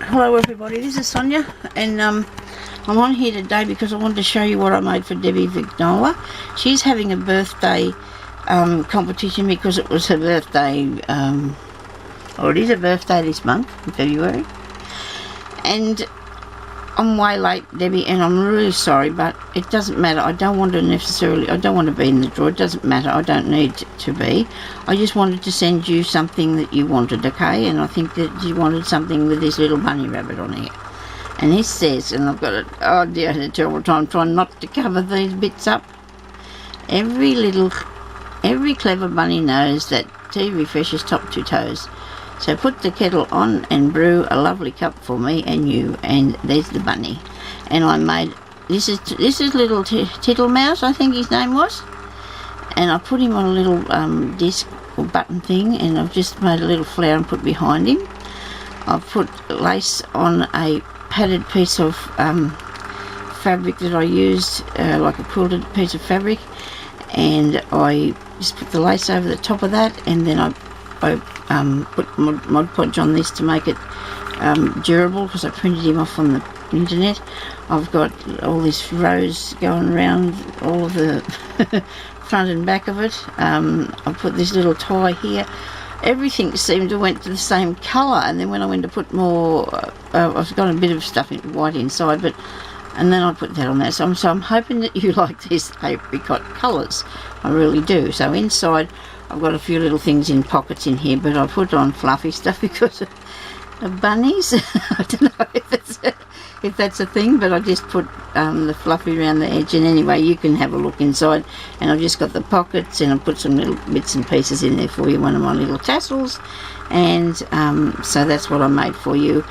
Hello everybody, this is Sonia, and I'm on here today because I wanted to show you what I made for Debbie Vignola. She's having a birthday competition because it was her birthday, or it is her birthday this month, in February, and I'm way late, Debbie, and I'm really sorry, but it doesn't matter. I don't want to be in the draw. It doesn't matter. I don't need to be. I just wanted to send you something that you wanted, okay? And I think that you wanted something with this little bunny rabbit on here. And this says, and I've got it, oh dear, I had a terrible time trying not to cover these bits up. Every clever bunny knows that tea refreshes top to toes. So put the kettle on and brew a lovely cup for me and you. And there's the bunny. And I made, this is little Tittlemouse, I think his name was. And I put him on a little disc or button thing, and I've just made a little flower and put behind him. I've put lace on a padded piece of fabric that I used, like a quilted piece of fabric. And I just put the lace over the top of that, and then I put Mod Podge on this to make it durable, because I printed him off on the internet. I've got all this rose going around all of the front and back of it. I've put this little tie here. Everything seemed to went to the same colour, and then when I went to put more, I've got a bit of stuff white inside, and then I put that on there. So I'm hoping that you like these apricot colours. I really do. So inside I've got a few little things in pockets in here, but I put on fluffy stuff because of bunnies. I don't know if that's a thing, but I just put the fluffy around the edge. And anyway, you can have a look inside. And I've just got the pockets, and I put some little bits and pieces in there for you, one of my little tassels. And so that's what I made for you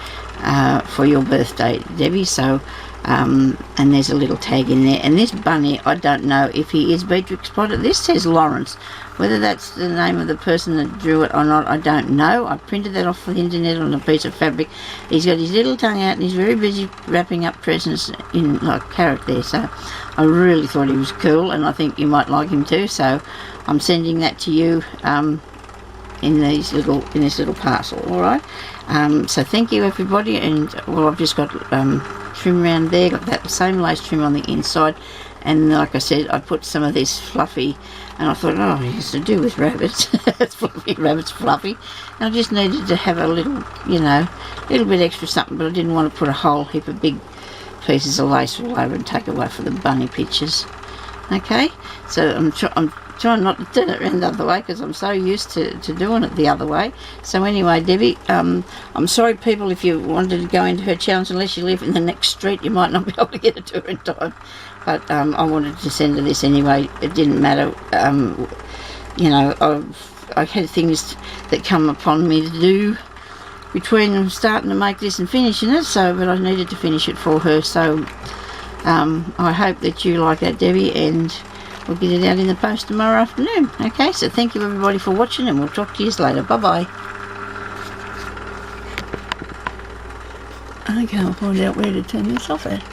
for your birthday, Debbie. So and there's a little tag in there. And this bunny, I don't know if he is Beatrix Potter. This says Lawrence. Whether that's the name of the person that drew it or not, I don't know. I printed that off the internet on a piece of fabric. He's got his little tongue out, and he's very busy wrapping up presents in like carrot there. So I really thought he was cool, and I think you might like him too. So I'm sending that to you in this little parcel. All right. So thank you everybody, and well, I've just got trim around there. Got that same lace trim on the inside, and like I said, I put some of this fluffy. And I thought, oh, it has to do with rabbits. It's fluffy, rabbits fluffy. And I just needed to have a little, little bit extra something, but I didn't want to put a whole heap of big pieces of lace all over and take away from the bunny pictures. Okay? So I'm trying not to turn it around the other way, because I'm so used to doing it the other way. So anyway, Debbie, I'm sorry, people, if you wanted to go into her challenge, unless you live in the next street, you might not be able to get it to her in time. But I wanted to send her this anyway. It didn't matter. I had things that come upon me to do between starting to make this and finishing it. But I needed to finish it for her. So I hope that you like that, Debbie, and we'll get it out in the post tomorrow afternoon. Okay, so thank you everybody for watching, and we'll talk to you later. Bye-bye. I can't find out where to turn this off at.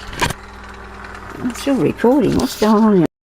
I'm still recording. What's going on here?